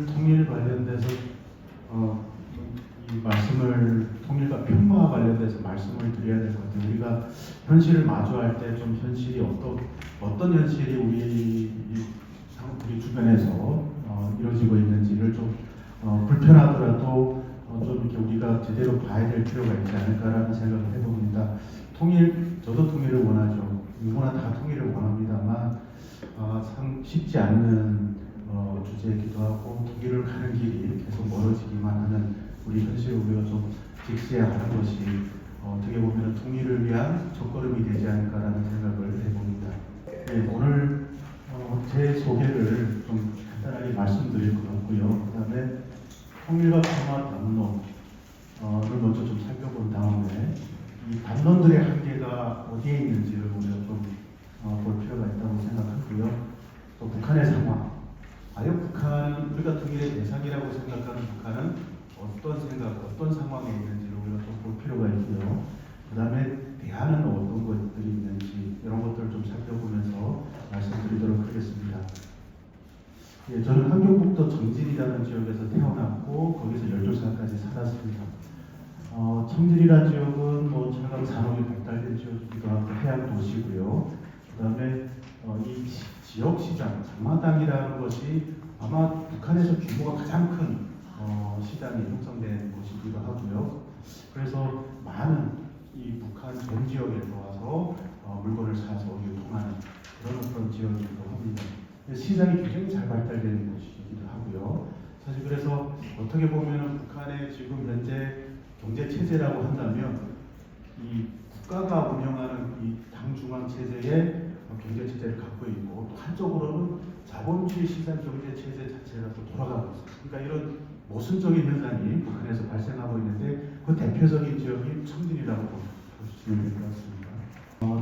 오늘 통일 관련돼서 이 말씀을 통일과 평화와 관련돼서 말씀을 드려야 될 것 같아요. 우리가 현실을 마주할 때 좀 현실이 어떤 현실이 우리 주변에서 이루어지고 있는지를 좀 불편하더라도 좀 이렇게 우리가 제대로 봐야 될 필요가 있지 않을까라는 생각을 해봅니다. 저도 통일을 원하죠. 누구나 다 통일을 원합니다만 참 쉽지 않는 주제이기도 하고 통일을 가는 길이 계속 멀어지기만 하는 우리 현실을 우리가 좀 직시해야 하는 것이 어떻게 보면 통일을 위한 첫걸음이 되지 않을까라는 생각을 해봅니다. 네, 오늘 제 소개를 좀 간단하게 말씀드릴 것 같고요. 그 다음에 통일과 평화 담론을 먼저 좀 살펴본 다음에 이 담론들의 한계가 어디에 있는지를 우리가 좀 볼 필요가 있다고 생각하고요. 또 북한의 상황, 과연 북한은 우리가 통일의 대상이라고 생각하는 북한은 어떤 상황에 있는지를 우리가 좀 볼 필요가 있고요. 그 다음에 대안은 어떤 것들이 있는지 이런 것들을 좀 살펴보면서 말씀드리도록 하겠습니다. 예, 저는 한경북도 정진이라는 지역에서 태어났고 거기서 12살까지 살았습니다. 청진이라는 지역은 철강 산업이 발달된 지역이기도 하고 해양 도시고요. 그 다음에 이 지역 시장, 장마당이라는 것이 아마 북한에서 규모가 가장 큰 시장이 형성된 곳이기도 하고요. 그래서 많은 이 북한 전 지역에 들어와서 물건을 사서 유통하는 그런 어떤 지역이기도 합니다. 시장이 굉장히 잘 발달된 곳이기도 하고요. 사실 그래서 어떻게 보면 북한의 지금 현재 경제 체제라고 한다면 이 국가가 운영하는 이 당중앙 체제의 경제 체제를 갖고 있고 또 한쪽으로는 자본주의 시장 경제 체제 자체가 또 돌아가고 있습니다. 그러니까 이런 모순적인 현상이 북한에서 발생하고 있는데 그 대표적인 지역이 청진이라고 보시면 될 것 같습니다.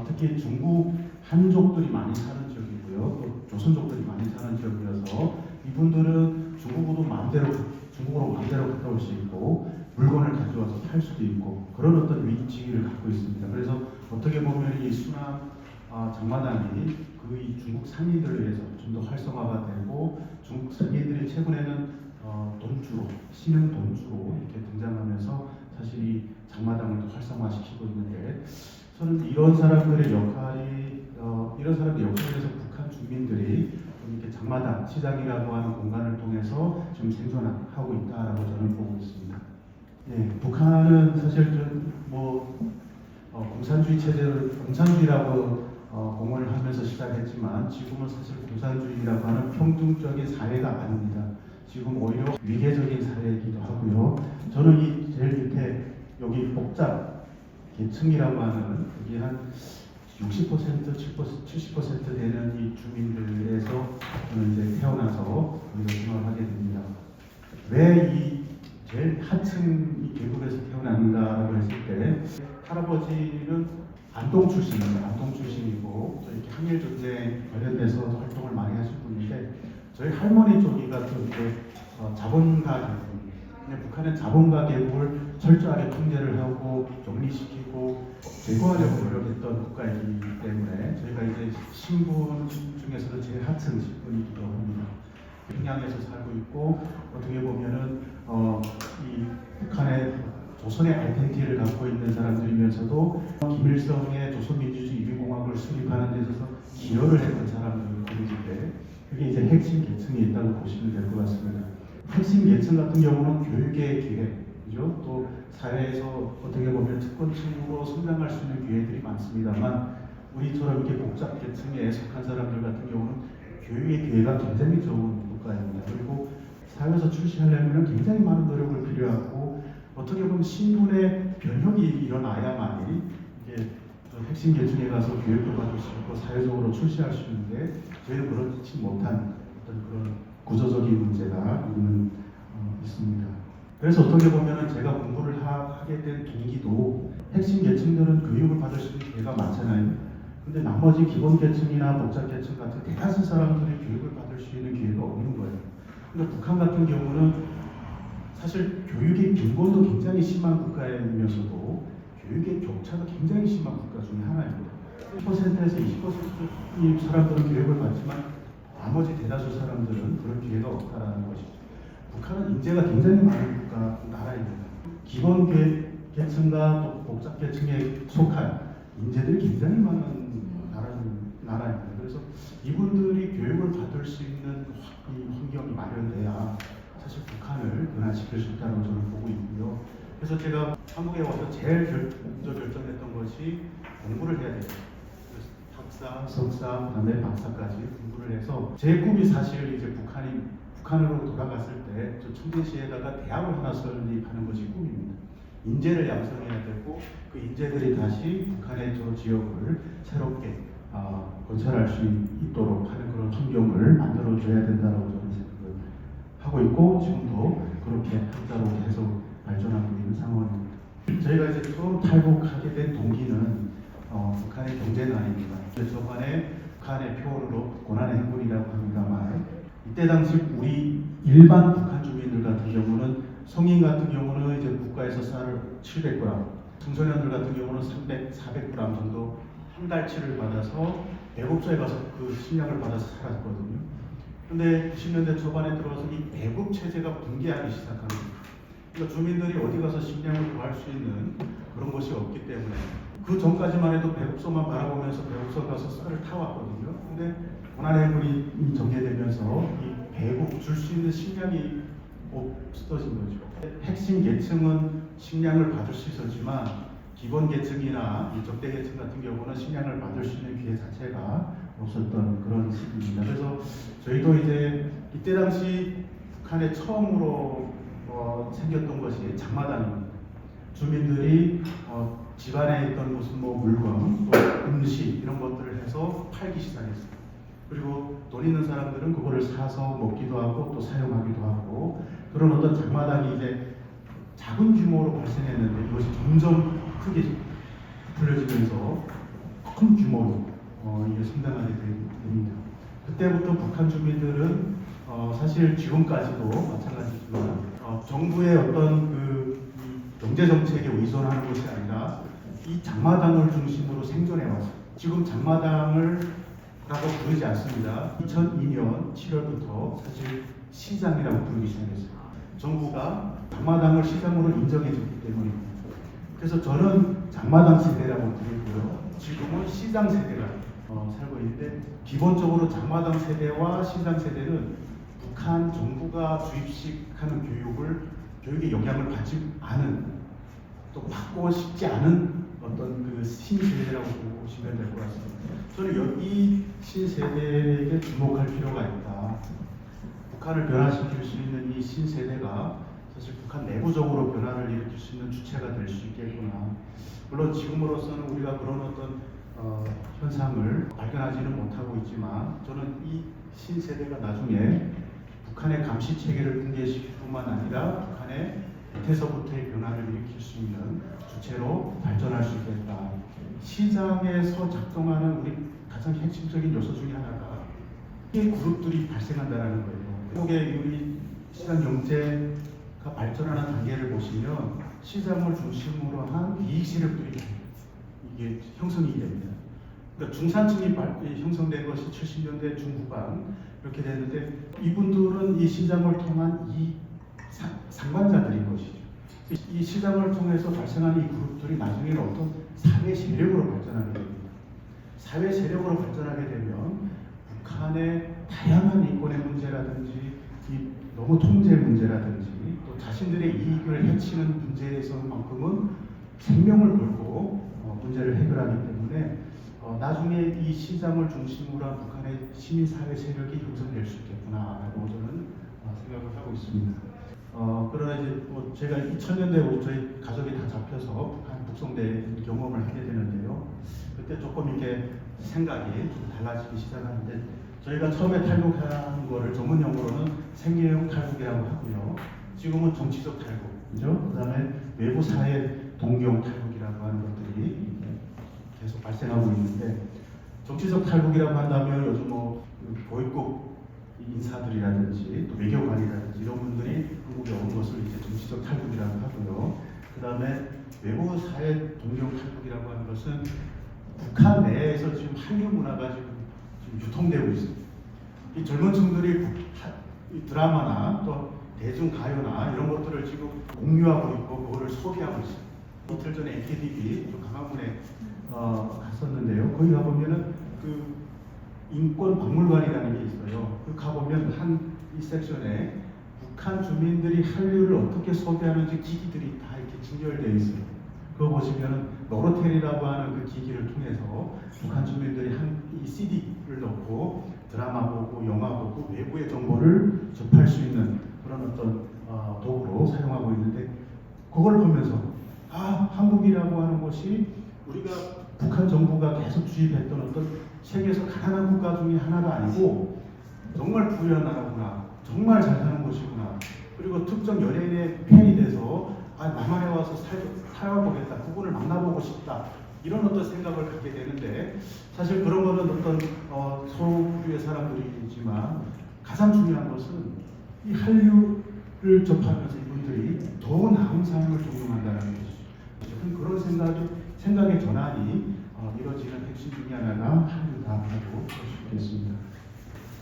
특히 중국 한족들이 많이 사는 지역이고요. 또 조선족들이 많이 사는 지역이어서 이분들은 중국으로 마음대로 갔다 올 수 있고 물건을 가져와서 팔 수도 있고 그런 어떤 위치를 갖고 있습니다. 그래서 어떻게 보면 이 수남 장마당이 이 중국 상인들에 의해서 좀 더 활성화가 되고 중국 상인들이 최근에는 신흥 돈주로 이렇게 등장하면서 사실 이 장마당을 또 활성화시키고 있는데 저는 이런 사람들의 역할에서 북한 주민들이 이렇게 장마당 시장이라고 하는 공간을 통해서 지금 생존하고 있다라고 저는 보고 있습니다. 네, 북한은 사실 공산주의라고 공언을 하면서 시작했지만 지금은 사실 공산주의라고 하는 평등적인 사회가 아닙니다. 지금 오히려 위계적인 사회이기도 하고요. 저는 이 제일 밑에 여기 복잡 계층이라고 하는 여기 한 60%, 70% 되는 이 주민들에서 저는 이제 태어나서 우리가 생활하게 됩니다. 왜 이 제일 하층 이 계급에서 태어났는가라고 했을 때 할아버지는 안동 출신이고 이렇게 항일 전쟁 관련돼서 활동을 많이 하신 분인데 저희 할머니 쪽이가 또 이렇게 자본가 계급. 북한은 자본가 계급을 철저하게 통제를 하고 격리시키고 제거하려고 노력했던 국가이기 때문에 저희가 이제 신분 중에서도 제일 하층 신분이기도 합니다. 평양에서 살고 있고 어떻게 보면은 이 북한의 조선의 아이덴티티를 갖고 있는 사람들이면서도 김일성의 조선민주주의 인민공화국을 수립하는 데 있어서 기여를 했던 사람들인데 그게 이제 핵심 계층이 있다고 보시면 될 것 같습니다. 핵심 계층 같은 경우는 교육의 기회, 그죠? 또 사회에서 어떻게 보면 특권층으로 성장할 수 있는 기회들이 많습니다만 우리처럼 이렇게 복잡 계층에 속한 사람들 같은 경우는 교육의 기회가 굉장히 적은 국가입니다. 그리고 사회에서 출시하려면 굉장히 많은 노력을 필요하고 어떻게 보면 신분의 변혁이 일어나야만이 이게 핵심 계층에 가서 교육도 받을 수 있고 사회적으로 출시할 수 있는데 저희는 그렇지 못한 어떤 그런 구조적인 문제가 있습니다. 그래서 어떻게 보면 제가 공부를 하게 된 동기도 핵심 계층들은 교육을 받을 수 있는 기회가 많잖아요. 근데 나머지 기본 계층이나 복잡 계층 같은 대다수 사람들이 교육을 받을 수 있는 기회가 없는 거예요. 근데 북한 같은 경우는 사실 교육의 빈곤도 굉장히 심한 국가이면서도 교육의 격차가 굉장히 심한 국가 중에 하나입니다. 1%에서 20%의 사람들은 교육을 받지만 나머지 대다수 사람들은 그런 기회가 없다라는 것이죠. 북한은 인재가 굉장히 많은 나라입니다. 기본 계층과 또 복잡 계층에 속한 인재들이 굉장히 많은 나라입니다. 그래서 이분들이 교육을 받을 수 있는 이 환경이 마련돼야 사실 북한을 변화시킬 수 있다고 저는 보고 있고요. 그래서 제가 한국에 와서 제일 먼저 결정했던 것이 공부를 해야 돼요. 그래서 학사, 석사, 그다음에 박사까지 공부를 해서 제 꿈이 사실 이제 북한으로 돌아갔을 때 저 청진시에다가 대학을 하나 설립하는 것이 꿈입니다. 인재를 양성해야 되고 그 인재들이 다시 북한의 저 지역을 새롭게 건설할 수 있도록 하는 그런 환경을 만들어줘야 된다고 저는 생각을 하고 있고 지금도 그렇게 한자로 계속 발전하고 있는 상황입니다. 저희가 이제 처음 탈북하게 된 동기는 북한의 경제난입니다. 저번에 북한의 표현으로 고난의 행군이라고 합니다만 이때 당시 우리 일반 북한 주민들 같은 경우는 성인 같은 경우는 이제 국가에서 쌀을 700g, 청소년들 같은 경우는 400g 정도 한 달치를 받아서 배급소에 가서 그 식량을 받아서 살았거든요. 근데 90년대 초반에 들어와서 이 배급 체제가 붕괴하기 시작합니다. 그러니까 주민들이 어디 가서 식량을 구할 수 있는 그런 곳이 없기 때문에 그 전까지만 해도 배급소만 바라보면서 배급소 가서 쌀을 타왔거든요. 근데 고난의 행군이 전개되면서 이 배급 줄 수 있는 식량이 없어진 거죠. 핵심 계층은 식량을 받을 수 있었지만 기본 계층이나 적대 계층 같은 경우는 식량을 받을 수 있는 기회 자체가 없었던 그런 시기입니다. 그래서 저희도 이제 이때 당시 북한에 처음으로 생겼던 것이 장마당입니다. 주민들이 집안에 있던 무슨 물건, 또 음식 이런 것들을 해서 팔기 시작했어요. 그리고 돈 있는 사람들은 그거를 사서 먹기도 하고 또 사용하기도 하고 그런 어떤 장마당이 이제 작은 규모로 발생했는데 이것이 점점 크게 불려지면서 큰 규모로 이게 성장하게 됩니다. 그때부터 북한 주민들은 사실 지금까지도 마찬가지지만 정부의 어떤 그 경제 정책에 의존하는 것이 아니라 이 장마당을 중심으로 생존해 왔어요. 지금 장마당을 라고 부르지 않습니다. 2002년 7월부터 사실 시장이라고 부르기 시작했어요. 정부가 장마당을 시장으로 인정해줬기 때문입니다. 그래서 저는 장마당 세대라고 부르고요. 지금은 시장 세대가 살고 있는데 기본적으로 장마당 세대와 시장 세대는 북한 정부가 주입식하는 교육에 영향을 받지 않은 또 받고 싶지 않은 어떤 그 신세대라고 보시면 될 것 같습니다. 저는 이 신세대에게 주목할 필요가 있다. 북한을 변화시킬 수 있는 이 신세대가 사실 북한 내부적으로 변화를 일으킬 수 있는 주체가 될 수 있겠구나. 물론 지금으로서는 우리가 그런 어떤 현상을 발견하지는 못하고 있지만 저는 이 신세대가 나중에 북한의 감시 체계를 붕괴시킬 뿐만 아니라 북한의 밑에서부터의 변화를 일으킬 수 있는 주체로 발전할 수 있겠다. 시장에서 작동하는 우리 가장 핵심적인 요소 중에 하나가 이 그룹들이 발생한다는 거예요. 한국의 우리 시장 경제가 발전하는 단계를 보시면 시장을 중심으로 한 이익 세력들이 이게 형성이 됩니다. 그러니까 중산층이 형성된 것이 70년대 중후반 이렇게 됐는데 이분들은 이 시장을 통한 상관자들인 것이죠. 이 시장을 통해서 발생하는 이 그룹들이 나중에는 어떤 사회 세력으로 발전하게 됩니다. 사회 세력으로 발전하게 되면 북한의 다양한 인권의 문제라든지 이 너무 통제 문제라든지 또 자신들의 이익을 해치는 문제에서만큼은 생명을 걸고 문제를 해결하기 때문에 나중에 이 시장을 중심으로 한 북한의 시민사회 세력이 형성될 수 있겠구나라고 저는 생각을 하고 있습니다. 그러나 이제 제가 2000년대 저희 가족이 다 잡혀서 북한 북송대 경험을 하게 되는데요. 그때 조금 이렇게 생각이 좀 달라지기 시작하는데 저희가 처음에 탈북한 거를 전문 용어로는 생계형 탈북이라고 하고요. 지금은 정치적 탈북이죠. 그다음에 외부 사회 동경 탈북이라고 하는 것들이 계속 발생하고 있는데 정치적 탈북이라고 한다면 요즘 고위급 인사들이라든지 또 외교관이라든지 이런 분들이 한국에 온 것을 이제 정치적 탈북이라고 하고요. 그 다음에 외부 사회 동경 탈북이라고 하는 것은 북한 내에서 지금 한류 문화가 지금 유통되고 있습니다. 이 젊은 층들이 이 드라마나 또 대중 가요나 이런 것들을 지금 공유하고 있고 그거를 소비하고 있어요. 이틀 전에 NKTV 강화문에 갔었는데요. 거기 가보면은 그 인권 박물관이라는 게 있어요. 그 가보면 한 이 섹션에 북한 주민들이 한류를 어떻게 소비하는지 기기들이 다 이렇게 진열되어 있어요. 그거 보시면은 노로텔이라고 하는 그 기기를 통해서 북한 주민들이 이 CD를 넣고 드라마 보고 영화 보고 외부의 정보를 접할 수 있는 그런 어떤 도구로 사용하고 있는데 그걸 보면서 한국이라고 하는 곳이 우리가 북한 정부가 계속 주입했던 어떤 세계에서 가난한 국가 중에 하나가 아니고 정말 부유한 나라구나, 정말 잘 사는 곳이구나. 그리고 특정 연예인의 팬이 돼서 남한에 와서 살아보겠다, 그분을 만나보고 싶다, 이런 어떤 생각을 갖게 되는데 사실 그런 거는 어떤 소수의 사람들이지만 가장 중요한 것은 이 한류를 접하면서 이분들이 더 나은 삶을 적용한다는 것이죠. 그런 생각의 전환이 이루어지는 핵심 중에 하나가 한류다라고 볼 수 있겠습니다.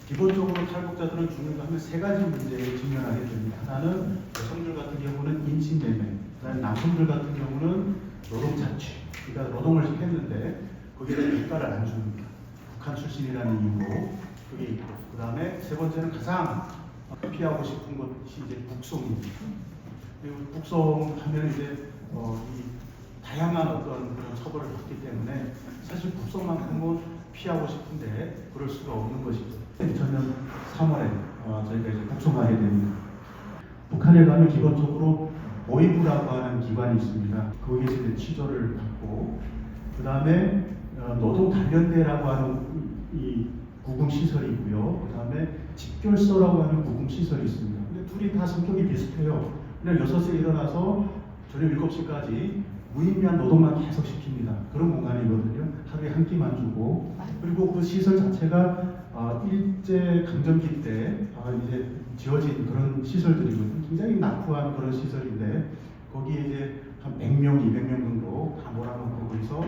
기본적으로 탈북자들은 죽는가 하면 세 가지 문제에 직면하게 됩니다. 하나는 여성들 같은 경우는 인신매매, 그다음에 남성들 같은 경우는 노동자취, 그러니까 노동을 했는데 거기에 대한 대가를 안 줍니다. 북한 출신이라는 이유로 그게 있고, 그다음에 세 번째는 가장 피하고 싶은 것이 이제 북송입니다. 그리고 북송하면 이제 이 다양한 어떤 그런 처벌을 받기 때문에 사실 북송만큼은 피하고 싶은데 그럴 수가 없는 것이죠. 2000년 3월에 저희가 이제 북송하게 됩니다. 북한에 가면 기본적으로 모의부라고 하는 기관이 있습니다. 거기에서 이제 취조를 받고, 그 다음에 노동단련대라고 하는 이 구금시설이 있고요. 그 다음에 집결소라고 하는 구금시설이 있습니다. 근데 둘이 다 성격이 비슷해요. 그냥 6시에 일어나서 저녁 7시까지 무의미한 노동만 계속 시킵니다. 그런 공간이거든요. 하루에 한 끼만 주고, 그리고 그 시설 자체가 일제 강점기 때 이제 지어진 그런 시설들이거든요. 굉장히 낙후한 그런 시설인데 거기에 이제 한 100명, 200명 정도 다 몰아놓고 거기서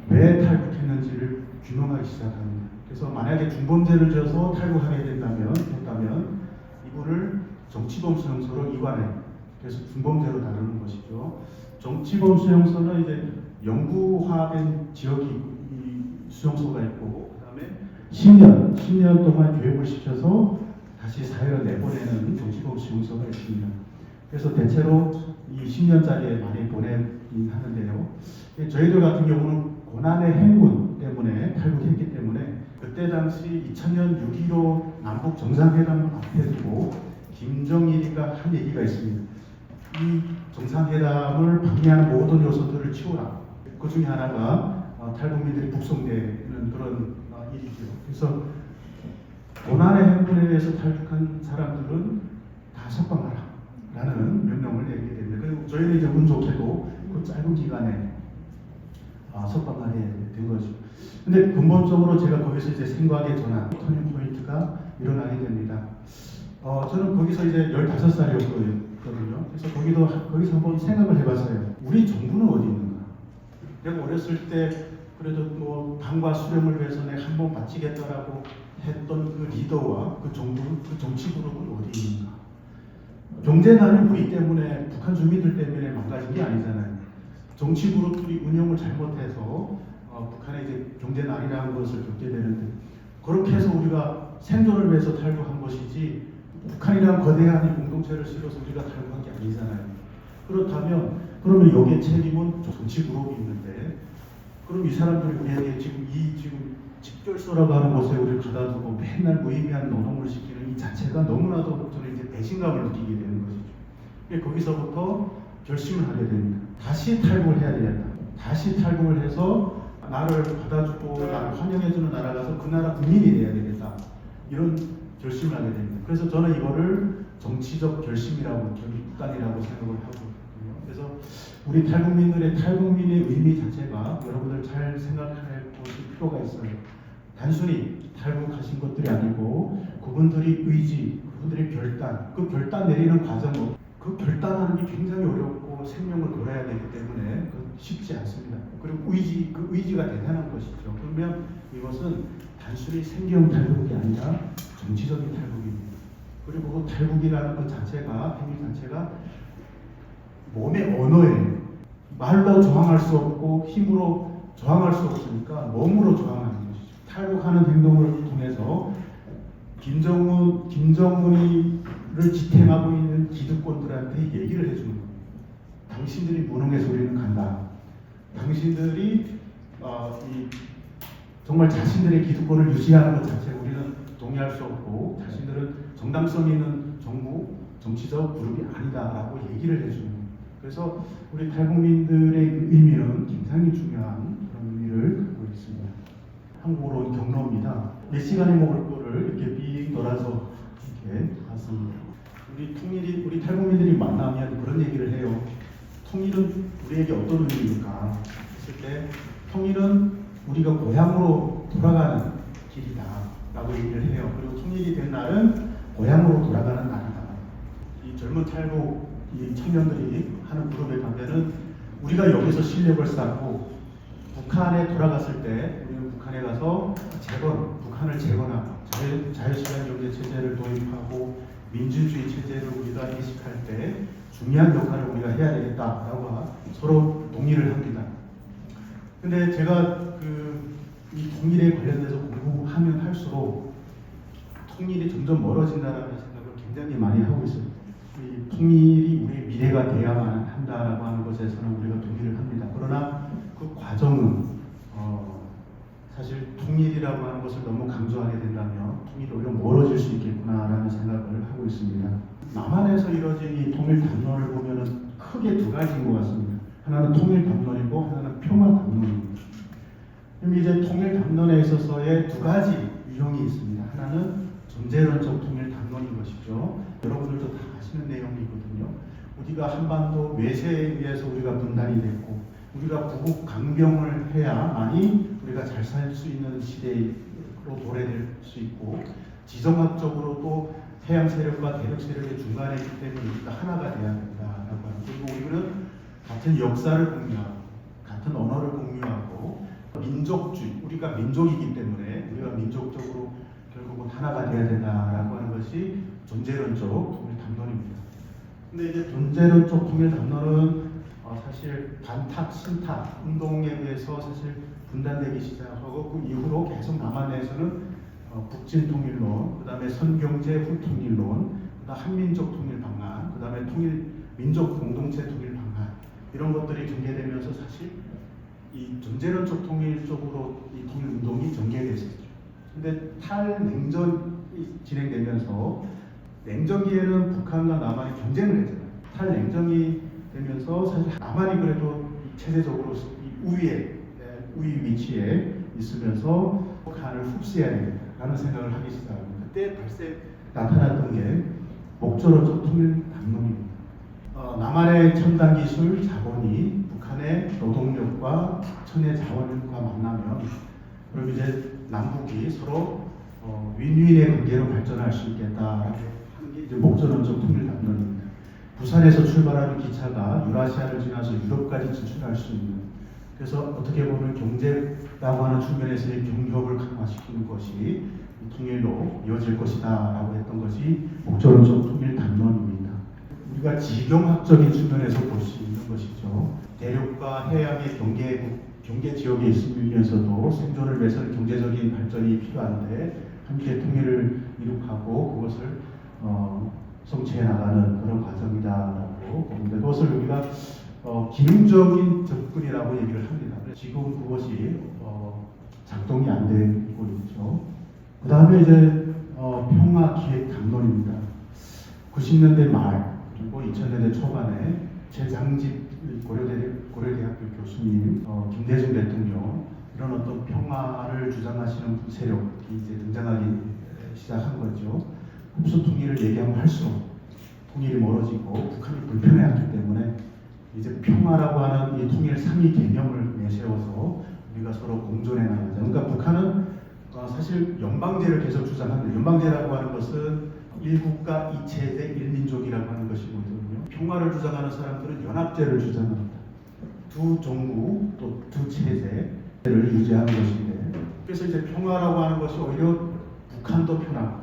왜 탈북했는지를 규명하기 시작합니다. 그래서 만약에 중범죄를 지어서 탈북하게 했다면 이분을 정치범 수용소로 이관해, 그래서 중범죄로 다루는 것이죠. 정치범 수용소는 이제 영구화된 지역이 이 수용소가 있고, 그 다음에 10년 동안 교육을 시켜서 다시 사회로 내보내는 정치범 수용소가 있습니다. 그래서 대체로 이 10년짜리에 많이 보내긴 하는데요. 저희들 같은 경우는 고난의 행군 때문에 탈북했기 때문에 그때 당시 2000년 6.15 남북 정상회담을 앞에 두고 김정일이가 한 얘기가 있습니다. 이 정상회담을 방해하는 모든 요소들을 치워라. 그 중에 하나가 탈북민들이 북송되는 그런 일이죠. 그래서 고난의 행군에 의해서 탈북한 사람들은 다 석방하라 라는 명령을 내리게 됩니다. 그리고 저희는 이제 운 좋게도 그 짧은 기간에 석방하게 된 거죠. 근데 근본적으로 제가 거기서 이제 생각의 전환, 터닝 포인트가 일어나게 됩니다. 저는 거기서 이제 15살이었거든요. 거기서 한번 생각을 해봤어요. 우리 정부는 어디 있는가? 내가 어렸을 때 그래도 뭐 당과 수령을 위해서 내가 한번 바치겠다라고 했던 그 리더와 그 정부, 그 정치 그룹은 어디 있는가? 경제난은 우리 때문에, 북한 주민들 때문에 망가진 게 아니잖아요. 정치 그룹들이 운영을 잘못해서 북한의 이제 경제난이라는 것을 겪게 되는데, 그렇게 해서 우리가 생존을 위해서 탈북한 것이지 북한이라는 거대한 공동체를 실어서 우리가 탈북한 게 아니잖아요. 그러면 여기에 책임은 정치 그룹이 있는데, 그럼 이 사람들이 우리에게 지금 집결소라고 하는 곳에 우리를 가다 두고 맨날 무의미한 노동을 시키는 이 자체가 너무나도 저는 이제 배신감을 느끼게 되는 것이죠. 거기서부터 결심을 하게 됩니다. 다시 탈북을 해야 되겠다. 다시 탈북을 해서 나를 받아주고 나를 환영해주는 나라 가서 그 나라 국민이 돼야 되겠다. 이런 결심을 하게 됩니다. 그래서 저는 이거를 정치적 결심이라고, 결단이라고 생각을 하거든요. 그래서 우리 탈북민의 의미 자체가 여러분들 잘 생각할 필요가 있어요. 단순히 탈북하신 것들이 아니고 그분들이 의지, 그분들의 결단, 그 결단 내리는 과정은 그 결단하는 게 굉장히 어렵고 생명을 걸어야 되기 때문에 쉽지 않습니다. 그리고 그 의지가 대단한 것이죠. 그러면 이것은 단순히 생계형 탈북이 아니라 정치적인 탈북입니다. 그리고 그 탈북이라는 것 자체가, 행위 자체가 몸의 언어예요. 말로 저항할 수 없고 힘으로 저항할 수 없으니까 몸으로 저항하는 것이죠. 탈북하는 행동을 통해서 김정은이를 지탱하고 있는 기득권들한테 얘기를 해주는 겁니다. 당신들이 무능해서 우리는 간다. 당신들이 정말 자신들의 기득권을 유지하는 것 자체에 우리는 동의할 수 없고 자신들은 정당성 있는 정부, 정치적 그룹이 아니다라고 얘기를 해주는 겁니다. 그래서 우리 탈북민들의 의미는 굉장히 중요한 그런 의미를 갖고 있습니다. 한국으로 온 경로입니다. 몇 시간에 먹을 거를 이렇게 빙 돌아서 이렇게 왔습니다. 우리 탈북민들이 만나면 그런 얘기를 해요. 통일은 우리에게 어떤 의미입니까? 했을 때 통일은 우리가 고향으로 돌아가는 길이다 라고 얘기를 해요. 그리고 통일이 된 날은 고향으로 돌아가는 날이다. 이 젊은 탈북 이 청년들이 하는 그룹의 반대는 우리가 여기서 실력을 쌓고 북한에 돌아갔을 때 우리는 북한에 가서 북한을 재건하고 자유시간 경제 체제를 도입하고 민주주의 체제를 우리가 이식할 때 중요한 역할을 우리가 해야 되겠다라고 서로 동의를 합니다. 근데 제가 이 통일에 관련돼서 공부하면 할수록 통일이 점점 멀어진다는 생각을 굉장히 많이 하고 있어요. 이 통일이 우리의 미래가 돼야만 한다라고 하는 것에서는 우리가 동의를 합니다. 그러나 그 과정은 사실 통일이라고 하는 것을 너무 강조하게 된다면 통일이 오히려 멀어질 수 있겠구나라는 생각을 하고 있습니다. 남한에서 이뤄진 이 통일 담론을 보면은 크게 두 가지인 것 같습니다. 하나는 통일 담론이고 하나는 평화 담론입니다. 그럼 이제 통일 담론에 있어서의 두 가지 유형이 있습니다. 하나는 존재론적 통일 담론인 것이죠. 여러분들도 다 아시는 내용이거든요. 우리가 한반도 외세에 의해서 우리가 분단이 됐고 우리가 부국 강병을 해야만이 우리가 잘 살 수 있는 시대로 도래될 수 있고 지정학적으로 또 해양 세력과 대륙 세력의 중간에 있기 때문에 우리가 하나가 돼야 된다라고 하는. 그리고 우리는 같은 역사를 공유하고 같은 언어를 공유하고 민족주의, 우리가 민족이기 때문에 우리가 민족적으로 결국은 하나가 돼야 된다라고 하는 것이 존재론적 통일 담론입니다. 근데 이제 존재론적 통일 담론은 사실 반탁, 신탁 운동에 의해서 사실 분단되기 시작하고 그 이후로 계속 남한 내에서는 북진 통일론, 그 다음에 선경제 후통일론, 그다음 한민족 통일 방안, 그 다음에 민족 공동체 통일 방안 이런 것들이 전개되면서 사실 이 존재론적 통일 쪽으로 이 통일 운동이 전개됐었죠. 근데 탈냉전이 진행되면서 냉전기에는 북한과 남한이 경쟁을 했잖아요. 탈냉전이 되면서 사실 남한이 그래도 체제적으로 우위 위치에 있으면서 북한을 흡수해야 되겠다라는 생각을 하기 시작합니다. 그때 나타났던 게 목조론적 통일 담론입니다. 남한의 첨단 기술 자본이 북한의 노동력과 천의 자원과 만나면 그럼 이제 남북이 서로 윈윈의 관계로 발전할 수 있겠다라고 하는 게 이제 목조론적 통일 담론입니다. 부산에서 출발하는 기차가 유라시아를 지나서 유럽까지 진출할 수 있는, 그래서 어떻게 보면 경제라고 하는 측면에서의 경협을 강화시키는 것이 통일로 이어질 것이다 라고 했던 것이 목조론적 통일 담론입니다. 우리가 지경학적인 측면에서 볼 수 있는 것이죠. 대륙과 해양의 경계 지역에 있으면서도 생존을 위해서는 경제적인 발전이 필요한데 함께 통일을 이룩하고 그것을 성취해 나가는 그런 과정이다라고 봅니다. 그것을 우리가 기능적인 접근이라고 얘기를 합니다. 지금 그것이 작동이 안 되고 있죠. 그 다음에 이제 평화기획 담론입니다. 90년대 말 그리고 2000년대 초반에 최장집 고려대학교 교수님, 김대중 대통령 이런 어떤 평화를 주장하시는 세력이 이제 등장하기 시작한 거죠. 흡수 통일을 얘기하면 할수록 통일이 멀어지고 북한이 불편해하기 때문에 이제 평화라고 하는 이 통일 3위 개념을 내세워서 우리가 서로 공존해 나가자. 그러니까 북한은 사실 연방제를 계속 주장합니다. 연방제라고 하는 것은 일국가 이체제 일민족이라고 하는 것이거든요. 평화를 주장하는 사람들은 연합제를 주장합니다. 두 정부 또 두 체제를 유지하는 것인데, 그래서 이제 평화라고 하는 것이 오히려 북한도 편하고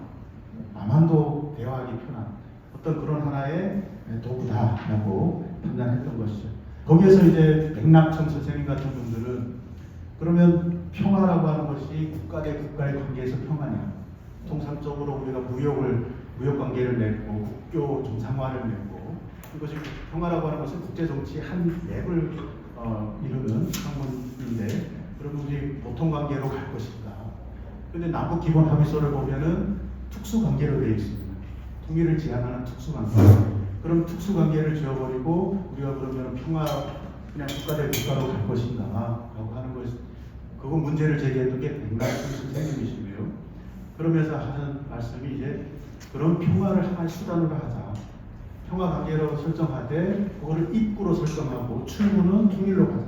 남한도 대화하기 편한 어떤 그런 하나의 도구다라고 판단했던 것이죠. 거기에서 이제 백낙천 선생님 같은 분들은 그러면 평화라고 하는 것이 국가 대 국가의 관계에서 평화냐? 통상적으로 우리가 무역 관계를 맺고 국교 정상화를 맺고 이것이 평화라고 하는 것은 국제 정치의 한 맵을 이루는 학문인데 그러면 우리 보통 관계로 갈 것인가? 근데 남북 기본 합의서를 보면은 특수 관계로 되어 있습니다. 통일을 지향하는 특수 관계. 그럼 특수 관계를 지어버리고 우리가 그러면 평화 그냥 국가 대 국가로 갈 것인가라고 하는 것, 그거 문제를 제기했던 게 백낙천 선생님이시고요. 그러면서 하는 말씀이 이제 그런 평화를 하나의 수단으로 하자. 평화 관계로 설정하되 그거를 입구로 설정하고 출구는 통일로 가자.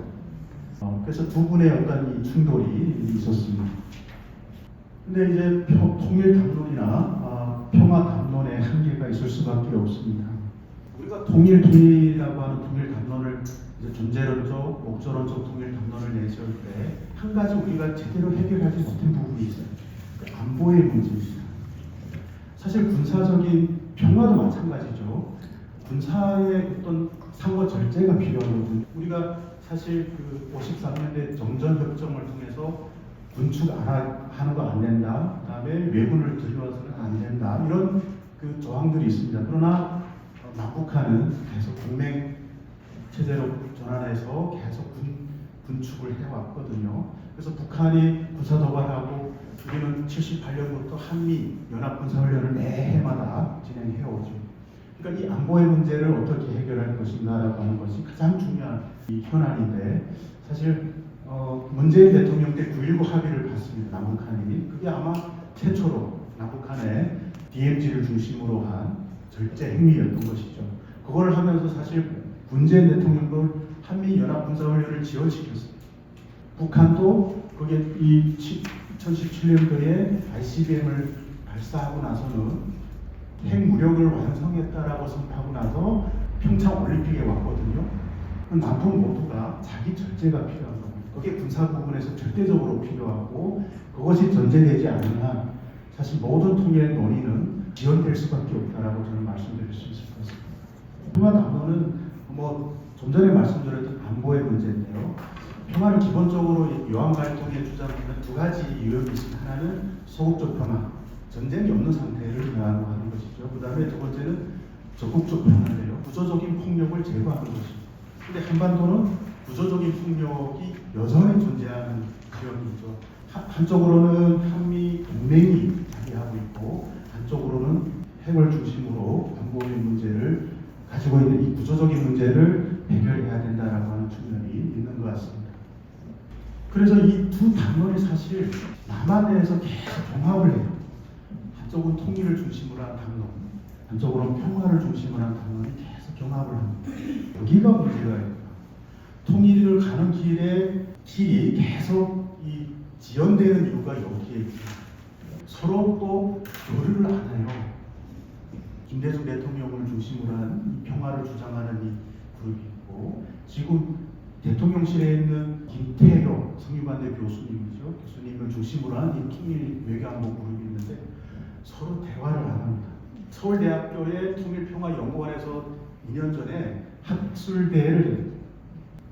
그래서 두 분의 어떤 이 충돌이 있었습니다. 근데 이제 통일 담론이나 평화 담론에 한계가 있을 수밖에 없습니다. 우리가 통일이라고 하는 통일 담론을 이제 존재론적, 목적론적 통일 담론을 내세울 때 한 가지 우리가 제대로 해결하지 못한 부분이 있어요. 안보의 문제입니다. 사실 군사적인 평화도 마찬가지죠. 군사의 어떤 상호 절제가 필요하거든요. 우리가 사실 그 53년대 정전협정을 통해서 군축 하는 거 안 된다. 그다음에 외군을 들여와서는 안 된다. 이런 그 조항들이 있습니다. 그러나 남북한은 계속 동맹 체제로 전환해서 계속 군축을 해왔거든요. 그래서 북한이 군사 도발하고 우리는 78년부터 한미 연합 군사훈련을 매해마다 진행해오죠. 그러니까 이 안보의 문제를 어떻게 해결할 것인가라고 하는 것이 가장 중요한 이 현안인데 사실 문재인 대통령 때 9.19 합의를 봤습니다. 남북한이. 그게 아마 최초로 남북한의 DMZ를 중심으로 한 절제 행위였던 것이죠. 그걸 하면서 사실 문재인 대통령도 한미 연합 군사훈련을 지연시켰습니다. 북한도 그게 이 2017년도에 ICBM을 발사하고 나서는 핵무력을 완성했다라고 선포하고 나서 평창 올림픽에 왔거든요. 남북 모두가 자기 절제가 필요한 겁니다. 그게 군사 부분에서 절대적으로 필요하고 그것이 전제되지 않는 한 사실 모든 통일 논의는 지연될 수밖에 없다라고 저는 말씀드릴 수 있을 것 같습니다. 평화 담론은 좀 전에 말씀드렸던 안보의 문제인데요. 평화는 기본적으로 요한 갈등의 주장하는 두 가지 유형이 있습니다. 하나는 소극적 평화, 전쟁이 없는 상태를 요하는 것이죠. 그 다음에 두 번째는 적극적 평화인데요. 구조적인 폭력을 제거하는 것입니다. 근데 한반도는 구조적인 폭력이 여전히 존재하는 지역이죠. 한쪽으로는 한미 동맹이 자리하고 있고 한쪽으로는 핵을 중심으로 안보의 문제를 가지고 있는 이 구조적인 문제를 해결해야 된다라고 하는 측면이 있는 것 같습니다. 그래서 이 두 담론이 사실 남한 내에서 계속 종합을 해요. 한쪽은 통일을 중심으로 한 담론, 한쪽으로는 평화를 중심으로 한 담론이 계속 경합을 합니다. 여기가 문제가 있다. 통일을 가는 길이 계속 이 지연되는 이유가 여기에 있습니다. 서로 또 교류를 안 해요. 김대중 대통령을 중심으로 한 평화를 주장하는 이 그룹이 있고 지금 대통령실에 있는 김태효 성균관대 교수님을 중심으로 한 이 통일 외교안보 그룹이 있는데 서로 대화를 안 합니다. 서울대학교의 통일평화연구원에서 2년 전에 학술대회를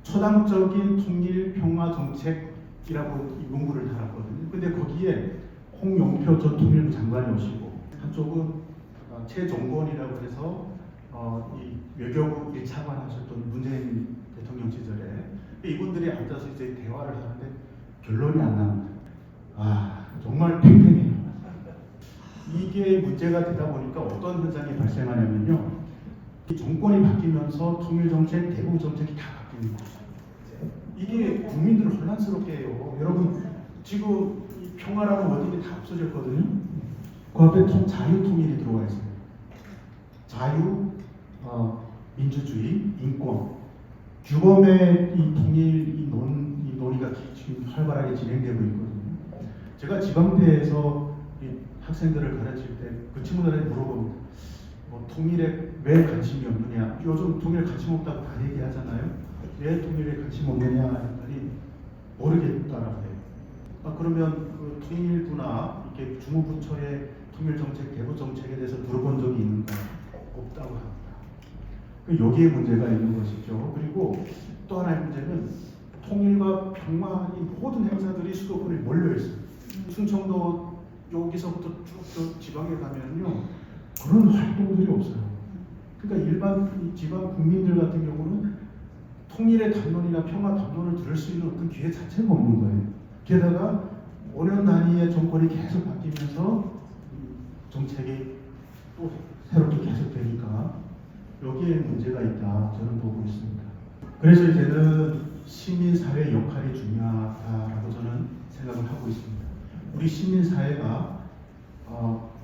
초당적인 통일평화정책이라고 이 문구를 달았거든요. 근데 거기에 홍영표 전 통일부 장관이 오시고 한쪽은 최종건이라고 해서 이 외교부 1차관 하셨던 문재인 대통령 시절에 이분들이 앉아서 이제 대화를 하는데 결론이 안 나옵니다. 정말 팽팽해요. 이게 문제가 되다 보니까 어떤 현상이 발생하냐면요. 이 정권이 바뀌면서 통일정책, 대북정책이 다 바뀌는 거죠. 이게 국민들을 혼란스럽게 해요. 여러분 지금 이 평화라는 워딩이 다 없어졌거든요. 그 앞에 자유통일이 들어와 있어요. 자유, 민주주의, 인권, 규범의 이 통일 이 논의가 지금 활발하게 진행되고 있거든요. 제가 지방대에서 학생들을 가르칠 때 그 친구들한테 물어봅니다. 통일에 왜 관심이 없느냐? 요즘 통일에 관심 없다고 다 얘기하잖아요. 왜 통일에 관심 없느냐? 했더니 모르겠다라고 해요. 그러면 그 통일부나 이렇게 주무부처의 통일 정책, 대북 정책에 대해서 들어본 적이 있는가? 없다고 합니다. 여기에 문제가 있는 것이죠. 그리고 또 하나의 문제는 통일과 평화 이 모든 행사들이 수도권에 몰려 있어요. 충청도 여기서부터 쭉 지방에 가면요 그런 활동들이 없어요. 그러니까 일반 지방 국민들 같은 경우는 통일의 담론이나 평화 담론을 들을 수 있는 어떤 기회 자체가 없는 거예요. 게다가 5년 단위의 정권이 계속 바뀌면서 정책이 또 새롭게 계속되니까 여기에 문제가 있다 저는 보고 있습니다. 그래서 이제는 시민사회 역할이 중요하다라고 저는 생각을 하고 있습니다. 우리 시민사회가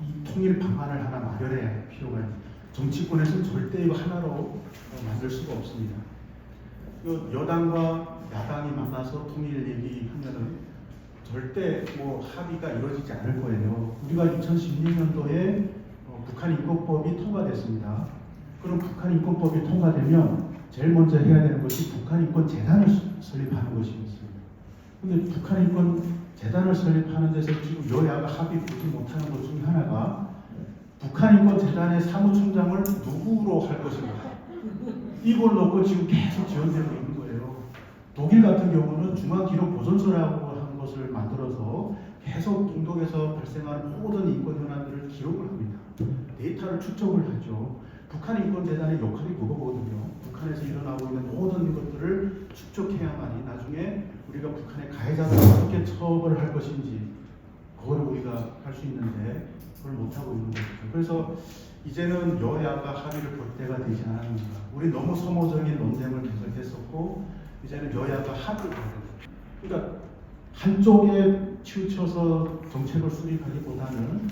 이 통일 방안을 하나 마련해야 할 필요가 있습니다. 정치권에서는 절대 이거 하나로 만들 수가 없습니다. 여당과 야당이 만나서 통일 얘기하면은 절대 합의가 이루어지지 않을 거예요. 우리가 2016년도에 북한 인권법이 통과됐습니다. 그럼 북한 인권법이 통과되면 제일 먼저 해야 되는 것이 북한 인권 재단을 설립하는 것이었습니다. 근데 북한 인권 재단을 설립하는 데서 지금 여야가 합의 보지 못하는 것 중에 하나가 북한 인권 재단의 사무총장을 누구로 할 것인가? 이걸 놓고 지금 계속 지연되고 있는 거예요. 독일 같은 경우는 중앙기록보존소라고 하는 것을 만들어서 계속 동독에서 발생하는 모든 인권 현안들을 기록을 합니다. 데이터를 축적을 하죠. 북한 인권재단의 역할이 그거거든요. 북한에서 일어나고 있는 모든 것들을 축적해야만이 나중에 우리가 북한의 가해자들을 어떻게 처벌을 할 것인지 그걸 우리가 할 수 있는데 그걸 못하고 있는 거죠. 그래서 이제는 여야가 합의를 볼 때가 되지 않았는가. 우리 너무 소모적인 논쟁을 계속했었고 이제는 여야가 합의를 봐야 됩니다. 그러니까 한쪽에 치우쳐서 정책을 수립하기보다는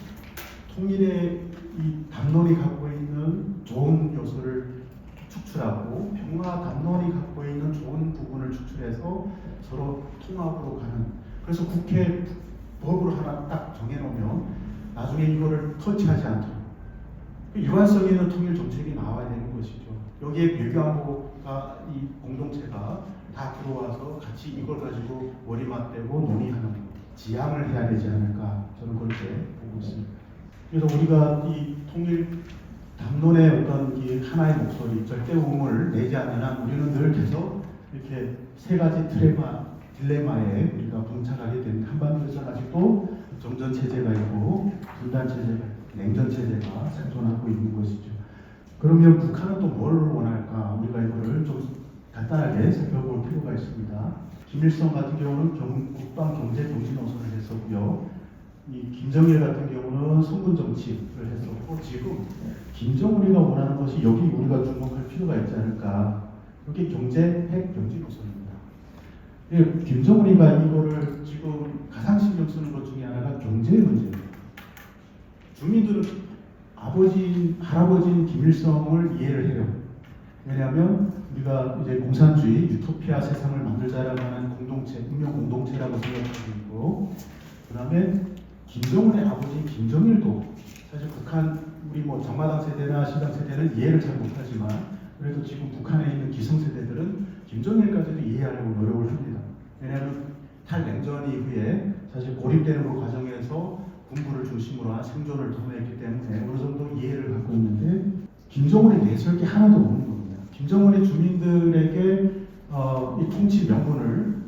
통일의 이 담론이 갖고 있는 좋은 요소를 축출하고 평화 담론이 갖고 있는 좋은 부분을 축출해서 서로 통합으로 가는. 그래서 국회 법으로 하나 딱 정해놓으면 나중에 이거를 터치하지 않도록 일관성 있는 통일 정책이 나와야 되는 것이죠. 여기에 외교안보가 이 공동체가 다 들어와서 같이 이걸 가지고 머리 맞대고 논의하는 지향을 해야 되지 않을까 저는 그렇게 보고 있습니다. 그래서 우리가 이 통일 담론의 어떤 이 하나의 목소리, 절대음을 내지 않는 한 우리는 늘 계속 이렇게 세 가지 딜레마에 우리가 봉착하게 됩니다. 한반도에서 아직도 정전 체제가 있고 분단 체제가 있고 냉전 체제가 생존하고 있는 것이죠. 그러면 북한은 또 뭘 원할까? 우리가 이거를 좀 간단하게 살펴볼 필요가 있습니다. 김일성 같은 경우는 국방 경제 동시 노선을 했었고요. 이 김정일 같은 경우는 성군 정치를 했었고 지금 김정은이가 원하는 것이 여기 우리가 주목할 필요가 있지 않을까. 여기 경제 핵 경제 노선입니다. 김정은이가 이거를 지금 가장 신경 쓰는 것 중에 하나가 경제의 문제예요. 주민들은 할아버지인 김일성을 이해를 해요. 왜냐하면 우리가 이제 공산주의 유토피아 세상을 만들자라고 하는 공동체, 운명 공동체라고 생각하고 있고, 그 다음에 김정은의 아버지인 김정일도 사실 북한 우리 정마당 세대나 신당 세대는 이해를 잘 못하지만 그래도 지금 북한에 있는 기성세대들은 김정일까지도 이해하려고 노력을 합니다. 왜냐하면 탈냉전 이후에 사실 고립되는 그 과정에서 군부를 중심으로 한 생존을 도모했기 때문에 어느 정도 이해를 갖고 있는데 김정은이 내세울 게 하나도 없는 겁니다. 김정은이 주민들에게 이 통치 명분을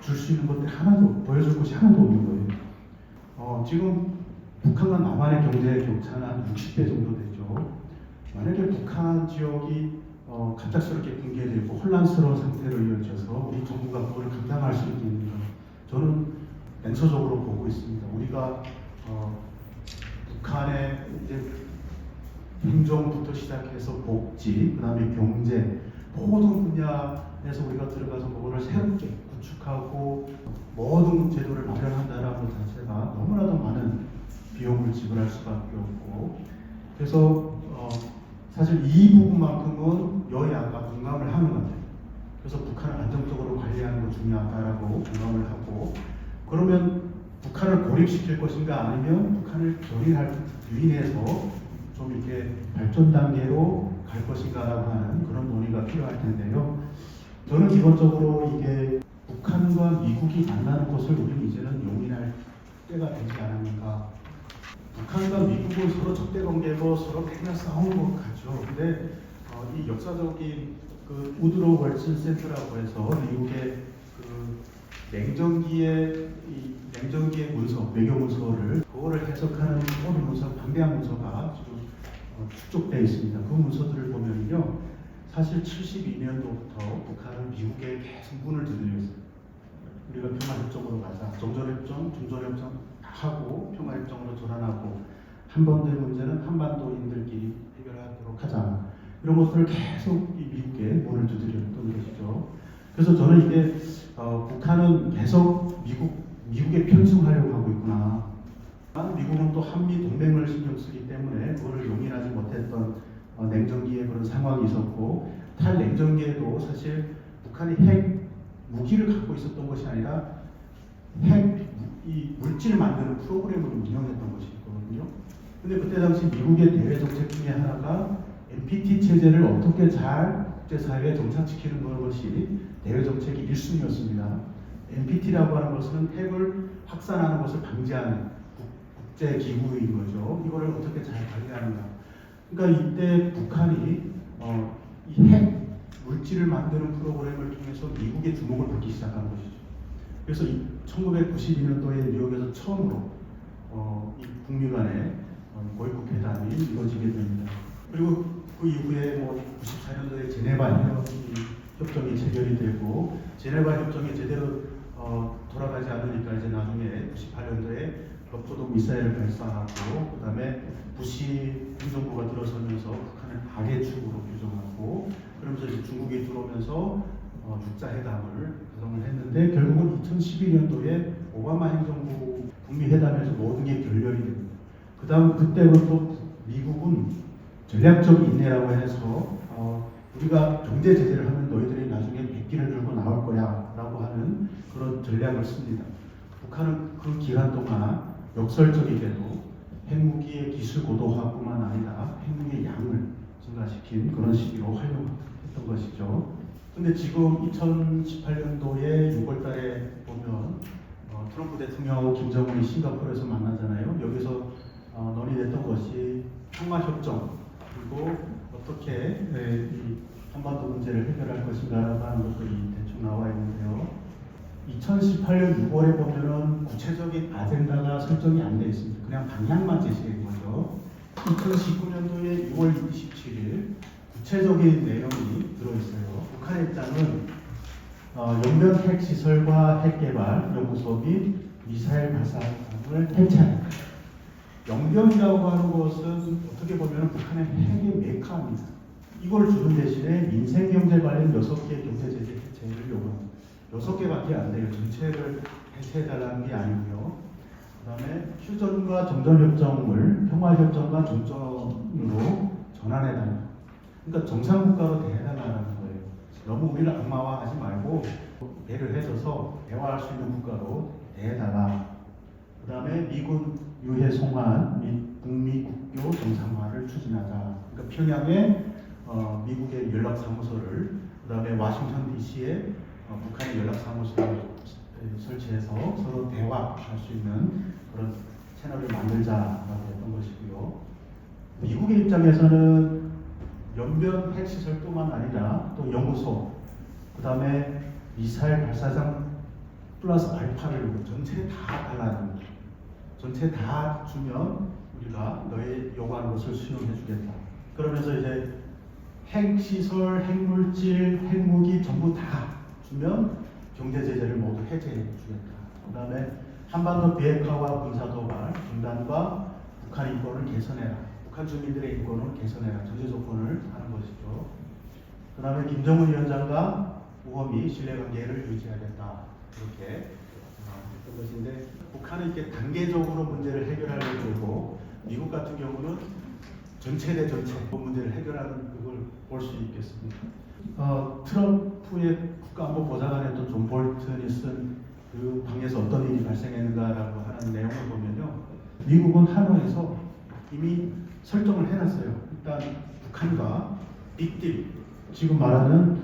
줄 수 있는 것들 하나도 보여줄 것이 하나도 없는 거예요. 지금 북한과 남한의 경제 격차는 한 60배 정도 되죠. 만약에 북한 지역이 갑작스럽게 붕괴되고 혼란스러운 상태로 이어져서 우리 정부가 그걸 감당할 수 있겠는가? 저는 냉소적으로 보고 있습니다. 우리가 북한의 이제 행정부터 시작해서 복지, 그 다음에 경제 모든 분야에서 우리가 들어가서 그거를 새롭게 구축하고 모든 제도를 마련한다라는 것 자체가 너무나도 많은 비용을 지불할 수밖에 없고, 그래서 사실 이 부분만큼은 여야가 공감을 하는 것 같아요. 그래서 북한을 안정적으로 관리하는 것 중요하다라고 공감을 하고, 그러면 북한을 고립시킬 것인가 아니면 북한을 유인해서 좀 이렇게 발전 단계로 갈 것인가라고 하는 그런 논의가 필요할 텐데요. 저는 기본적으로 이게 북한과 미국이 만나는 것을 우리는 이제는 용인할 때가 되지 않았는가. 북한과 미국은 서로 적대 관계고 서로 맨날 싸우는 것 같죠. 근데 이 역사적인 그 우드로 월슨 센터라고 해서 미국의 그 냉전기의 문서, 외교 문서를 그거를 해석하는 어느 문서, 방대한 문서가 지금 축적되어 있습니다. 그 문서들을 보면요, 사실 72년도부터 북한은 미국에 계속 문을 두드렸어요. 우리가 평화협정으로 가자, 정전협정, 중전협정 다 하고 평화협정으로 전환하고 한 번 될 문제는 한반도인들끼리 해결하도록 하자. 이런 것들을 계속 이 미국에 문을 두드렸던 것이죠. 그래서 저는 이게 북한은 계속 미국에 편승하려고 하고 있구나. 미국은 또 한미 동맹을 신경 쓰기 때문에 그거를 용인하지 못했던 냉전기에 그런 상황이 있었고, 탈냉전기에도 사실 북한이 핵 무기를 갖고 있었던 것이 아니라 이 물질 만드는 프로그램을 운영했던 것이 있거든요. 근데 그때 당시 미국의 대외 정책 중에 하나가 NPT 체제를 어떻게 잘 국제사회에 정착시키는 것이 대외 정책이 1순위였습니다. NPT라고 하는 것은 핵을 확산하는 것을 방지하는 국제 기구인 거죠. 이거를 어떻게 잘 관리하는가. 그러니까 이때 북한이 이 핵 물질을 만드는 프로그램을 통해서 미국의 주목을 받기 시작한 것이죠. 그래서 1992년도에 뉴욕에서 처음으로 이 북미 간의 고위급 회담이 이루어지게 됩니다. 그리고 그 이후에 94년도에 제네바 협정이 체결이 되고, 제네바 협정이 제대로 돌아가지 않으니까 이제 나중에 98년도에 러포독 미사일을 발사하고, 그 다음에 부시 행정부가 들어서면서 북한을 악의 축으로 규정하고, 그러면서 이제 중국이 들어오면서 육자회담을 구성을 했는데, 결국은 2012년도에 오바마 행정부 북미 회담에서 모든 게 결렬이 됩니다. 그때부터 미국은 전략적 인내라고 해서 우리가 경제 제재를 하면 너희들이 나중에 백기를 들고 나올 거야 라고 하는 그런 전략을 씁니다. 북한은 그 기간 동안 역설적이게도 핵무기의 기술 고도화뿐만 아니라 핵무기의 양을 증가시킨 그런 시기로 활용했던 것이죠. 근데 지금 2018년도에 6월 달에 보면 트럼프 대통령하고 김정은이 싱가포르에서 만나잖아요. 여기서 논의됐던 것이 평화협정, 그리고 어떻게 이 한반도 문제를 해결할 것인가라고 하는 것들이 대충 나와 있는데요. 2018년 6월에 보면은 구체적인 아젠다가 설정이 안 되어 있습니다. 그냥 방향만 제시된 거죠. 2019년도에 6월 27일 구체적인 내용이 들어있어요. 북한의 입장은 연변 핵시설과 핵개발 연구소 및 미사일 발사장을 해체한다. 영변이라고 하는 것은 어떻게 보면 북한의 핵의 메카입니다. 이걸 주는 대신에 민생경제 관련 6개의 경제제재 해체를 요구합니다. 6개밖에 안 돼요. 전체를 해체해달라는 게 아니고요. 그 다음에 휴전과 정전협정을 평화협정과 종전으로 전환해달라. 그러니까 정상국가로 대해달라는 거예요. 너무 우리를 악마화하지 말고 배를 해줘서 대화할 수 있는 국가로 대해달라. 그 다음에 미군 유해 송환 및 북미 국교 정상화를 추진하자. 그러니까 평양에 미국의 연락사무소를, 그 다음에 워싱턴 DC에 북한의 연락사무소를 설치해서 서로 대화할 수 있는 그런 채널을 만들자라고 했던 것이고요. 미국의 입장에서는 연변 핵시설뿐만 아니라 또 연구소, 그 다음에 미사일 발사장 플러스 알파를 전체 다 달라는 거죠. 전체 다 주면 우리가 너의 요구하는 것을 수용해 주겠다. 그러면서 이제 핵시설, 핵물질, 핵무기 전부 다 주면 경제 제재를 모두 해제해 주겠다. 그 다음에 한반도 비핵화와 군사도발 중단과 북한 인권을 개선해라. 북한 주민들의 인권을 개선해라. 전제 조건을 하는 것이죠. 그 다음에 김정은 위원장과 우호미 신뢰관계를 유지하겠다. 이렇게 했던 것인데, 북한은 이렇게 단계적으로 문제를 해결하려고 하고, 미국 같은 경우는 전체 대 전체 문제를 해결하는 그걸 볼 수 있겠습니다. 트럼프의 국가안보보좌관이었던 존 볼튼이 쓴 그 방에서 어떤 일이 발생했는가라고 하는 내용을 보면요, 미국은 하노이에서 이미 설정을 해놨어요. 일단 북한과 빅딜, 지금 말하는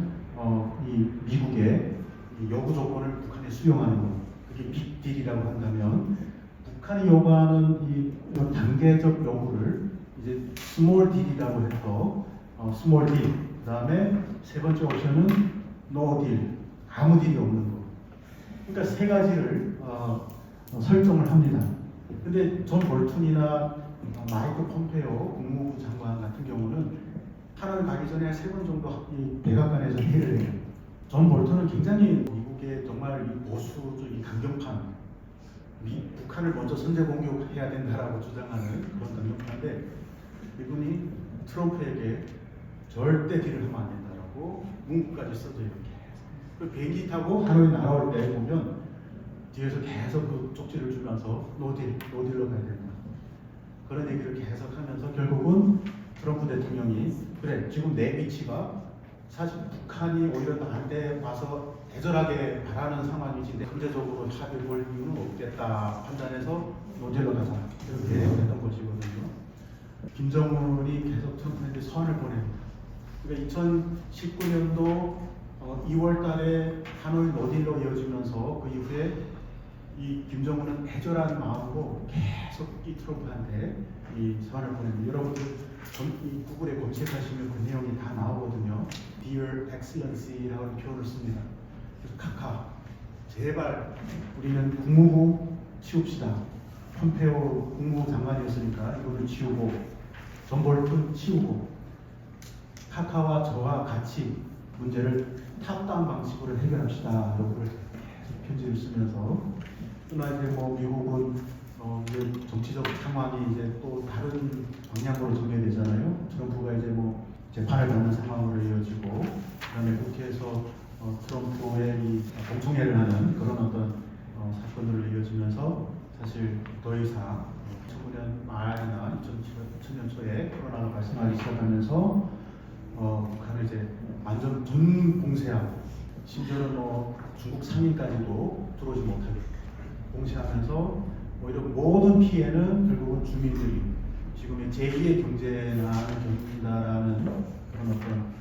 이 미국의 이 요구 조건을 북한에 수용하는 것, 그게 빅딜이라고 한다면 북한이 요구하는 이 단계적 요구를 이제 스몰 딜이라고 해서 스몰 딜, 그다음에 세 번째 옵션은 노 딜, 아무 딜이 없는 거. 그러니까 세 가지를 설정을 합니다. 근데 존 볼튼이나 마이크 폼페오 국무부 장관 같은 경우는 하나를 가기 전에 세 번 정도 이 백악관에서 회의를 해요. 존 볼튼은 굉장히 미국의 정말 이 보수주의 강경판, 북한을 먼저 선제 공격해야 된다라고 주장하는 그런 강경파인데, 이분이 트럼프에게 절대 딜을 하면 안 된다라고 문구까지 써줘요. 그 비행기 타고 하노이 날아올 때 보면 뒤에서 계속 그 쪽지를 주면서 노딜로 가야 된다. 그런 얘기를 계속 하면서 결국은 트럼프 대통령이 그래, 지금 내 위치가 사실 북한이 오히려 나한테 와서 애절하게 바라는 상황이지 강제적으로 합의 볼 이유는 없겠다 판단해서 노딜로 가자, 이렇게 했던 것이거든요. 김정은이 계속 트럼프한테 서한을 보냅니다. 그러니까 2019년도 2월 달에 하노이 노딜로 이어지면서 그 이후에 이 김정은은 애절한 마음으로 계속 이 트럼프한테 이 서한을 보냅니다. 여러분들 이 구글에 검색하시면 그 내용이 다 나오거든요. Dear Excellency라는 표현을 씁니다. 그래서 카카, 제발 우리는 국무부 치웁시다. 폼페오 국무부 장관이었으니까 이거를 치우고, 존 볼튼 치우고, 카카와 저와 같이 문제를 탑다운 방식으로 해결합시다. 요거를 계속 편지를 쓰면서, 그러나 이제 뭐 미국은 이제 정치적 상황이 이제 또 다른 방향으로 전개되잖아요. 트럼프가 이제 뭐 재판을 받는 상황으로 이어지고, 그다음에 국회에서 트럼프의 이 공청회를 하는 그런 어떤 사건으로 이어지면서 사실 더 이상 2009년 말이나 2000년 초에 코로나가 발생하기 시작하면서 북한을 이제 완전 전 봉쇄하고, 심지어는 중국 상인까지도 들어오지 못하게 봉쇄하면서 오히려 모든 피해는 결국은 주민들이 지금의 제2의 경제난을 겪는다라는 그런 어떤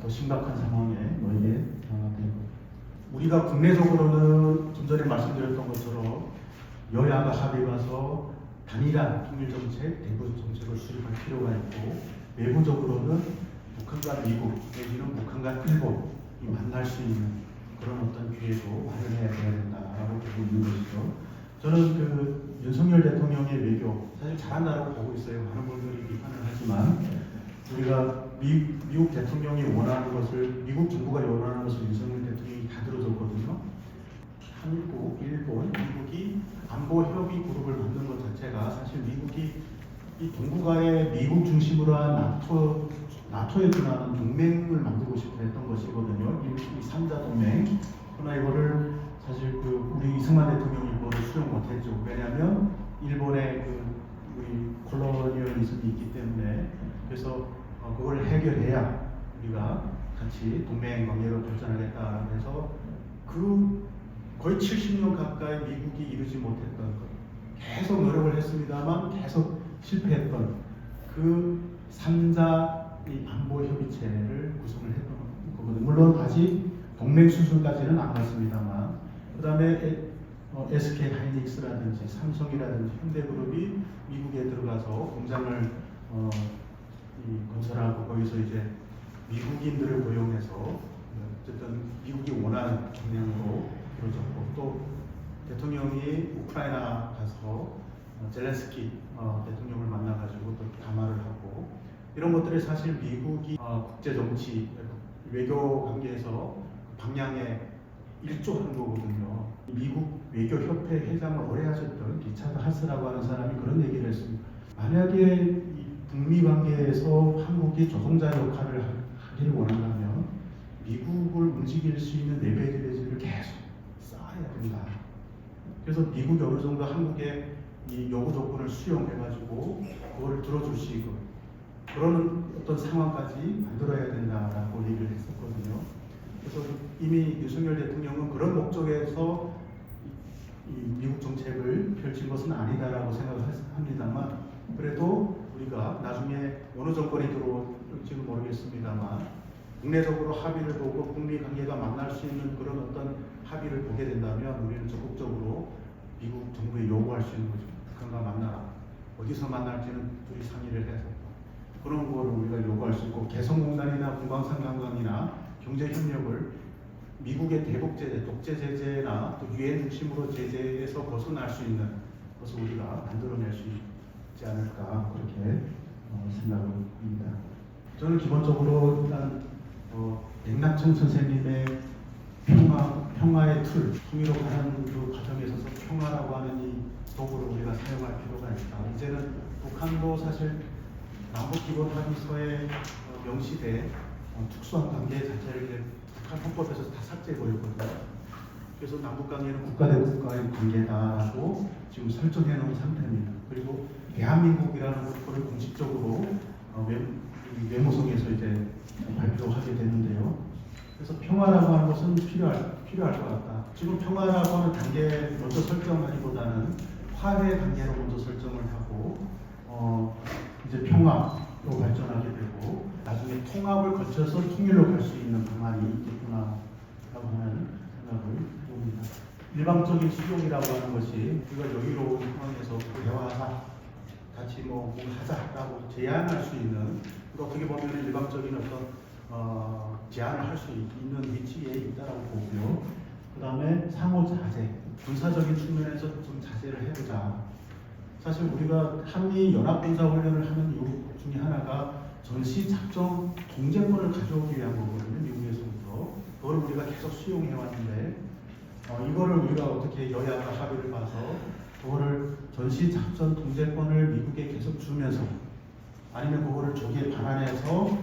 더 심각한 상황에 놓이게 되고, 우리가 국내적으로는 좀 전에 말씀드렸던 것처럼 여야가 합의 봐서 단일한 통일 정책, 대북 정책을 수립할 필요가 있고, 외부적으로는 북한과 미국 내지는 북한과 일본이 만날 수 있는 그런 어떤 기회도 마련해야 된다라고 보고 있는 것이죠. 저는 그 윤석열 대통령의 외교 사실 잘한다라고 보고 있어요. 많은 분들이 비판을 하지만 우리가 미국 대통령이 원하는 것을, 미국 정부가 원하는 것을 윤석열 대통령이 다 들어줬거든요. 한국, 일본, 미국이 안보 협의 그룹을 만든 것 자체가 사실 미국이 이 동북아에 미국 중심으로 한 나토에 준하는 동맹을 만들고 싶어 했던 것이거든요. 이 3자 동맹. 그러나 이거를 사실 우리 이승만 대통령이 이거를 수용 못했죠. 왜냐하면 일본의 우리 콜로니얼리즘이 있기 때문에. 그래서 그걸 해결해야 우리가 같이 동맹 관계로 발전하겠다. 그래서 거의 70년 가까이 미국이 이루지 못했던 것, 계속 노력을 했습니다만 계속 실패했던 그 3자 이 안보 협의체를 구성을 했던 거거든요. 물론 아직 동맹 수준까지는 안 갔습니다만, 그 다음에 SK 하이닉스라든지 삼성이라든지 현대그룹이 미국에 들어가서 공장을 건설하고 거기서 이제 미국인들을 고용해서 어쨌든 미국이 원하는 방향으로 이루어졌고, 또 대통령이 우크라이나 가서 젤렌스키 대통령을 만나가지고 또 담화를 하고, 이런 것들이 사실 미국이 국제 정치, 외교 관계에서 방향에 일조한 거거든요. 미국 외교협회 회장을 오래 하셨던 리차드 하스라고 하는 사람이 그런 얘기를 했습니다. 만약에 이 북미 관계에서 한국이 조종자 역할을 하기를 원한다면 미국을 움직일 수 있는 레베리지를 계속 쌓아야 된다. 그래서 미국이 어느 정도 한국의 이 요구 조건을 수용해가지고 그거를 들어줄 수 있고 그런 어떤 상황까지 만들어야 된다라고 얘기를 했었거든요. 그래서 이미 윤석열 대통령은 그런 목적에서 이 미국 정책을 펼친 것은 아니다라고 생각을 합니다만, 그래도 우리가 나중에 어느 정권이 들어올지는 모르겠습니다만 국내적으로 합의를 보고 북미 관계가 만날 수 있는 그런 어떤 합의를 보게 된다면 우리는 적극적으로 미국 정부에 요구할 수 있는 거죠. 북한과 만나라. 어디서 만날지는 둘이 상의를 해서 그런 거를 우리가 요구할 수 있고, 개성공단이나 공방산관광이나 경제협력을 미국의 대북제재, 독재 제재나 또 유엔 중심으로 제재에서 벗어날 수 있는 것을 우리가 만들어낼 수 있지 않을까, 그렇게 생각을 합니다. 저는 기본적으로 일단 백낙천 선생님의 평화의 틀, 통일로 가는 그 과정에 있어서 평화라고 하는 이 도구를 우리가 사용할 필요가 있다. 이제는 북한도 사실 남북기본합의서에 명시된 특수한 관계 자체를 이제 북한 헌법에서 다 삭제해버렸거든요. 그래서 남북관계는 국가 대 국가의 관계다라고 지금 설정해 놓은 상태입니다. 그리고 대한민국이라는 것을 공식적으로 외무성에서 이제 발표하게 되는데요. 그래서 평화라고 하는 것은 필요할 것 같다. 지금 평화라고 하는 단계 먼저 설정하기보다는 화해 단계로 먼저 설정을 하고 이제 평화로 발전하게 되고 나중에 통합을 거쳐서 통일로 갈 수 있는 방안이 있겠구나라고 하는 생각을 해봅니다. 일방적인 수용이라고 하는 것이 우리가 여기로 상황에서 대화하자, 같이 뭐 하자라고 제안할 수 있는, 어떻게 보면 일방적인 어떤 제안을 할 수 있는 위치에 있다라고 보고요. 그 다음에 상호 자제, 군사적인 측면에서 좀 자제를 해보자. 사실 우리가 한미 연합군사훈련을 하는 이유 중에 하나가 전시 작전 통제권을 가져오기 위한 거거든요. 미국에서부터. 그걸 우리가 계속 수용해 왔는데 이거를 우리가 어떻게 여야가 합의를 봐서 그거를 전시 작전 통제권을 미국에 계속 주면서, 아니면 그거를 조기에 반환해서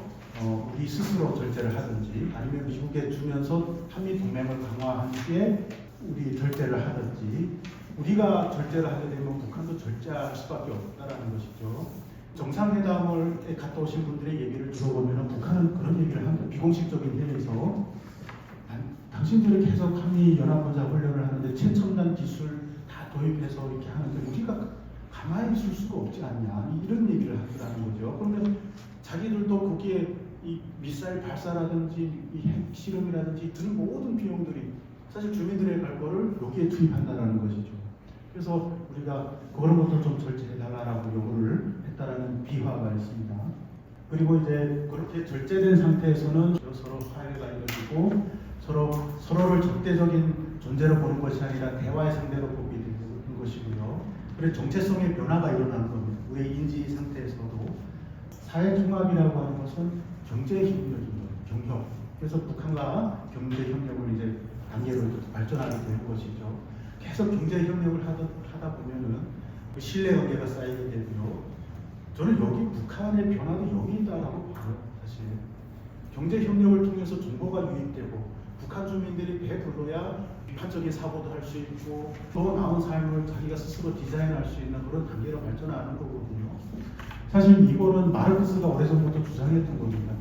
우리 스스로 절제를 하든지, 아니면 미국에 주면서 한미 동맹을 강화한 뒤에 우리 절제를 하든지, 우리가 절제를 하게 되면 북한도 절제할 수밖에 없다라는 것이죠. 정상회담을 갔다 오신 분들의 얘기를 들어보면 북한은 그런 얘기를 합니다. 비공식적인 회의에서 당신들이 계속 한미 연합군사 훈련을 하는데 최첨단 기술 다 도입해서 이렇게 하는데 우리가 가만히 있을 수가 없지 않냐, 이런 얘기를 하더라는 거죠. 그러면 자기들도 거기에 이 미사일 발사라든지 이 핵 실험이라든지 드는 모든 비용들이 사실 주민들의 갈 거를 여기에 투입한다는 것이죠. 그래서 우리가 그런 것들 좀 절제해달라고 요구를 했다라는 비화가 있습니다. 그리고 이제 그렇게 절제된 상태에서는 서로 화해가 이루어지고 서로를 적대적인 존재로 보는 것이 아니라 대화의 상대로 보게 되는 것이고요. 그래서 정체성의 변화가 일어나는 겁니다. 우리의 인지 상태에서도 사회 통합이라고 하는 것은 경제 협력입니다. 경협. 그래서 북한과 경제 협력을 이제 단계로 발전하게 되는 것이죠. 계속 경제 협력을 하다 보면은 그 신뢰 관계가 쌓이게 되고요. 저는 여기 북한의 변화도 여기 있다라고 봐요. 사실 경제 협력을 통해서 정보가 유입되고 북한 주민들이 배불러야 비판적인 사고도 할 수 있고 더 나은 삶을 자기가 스스로 디자인할 수 있는 그런 단계로 발전하는 거거든요. 사실 이거는 마르크스가 오래전부터 주장했던 겁니다.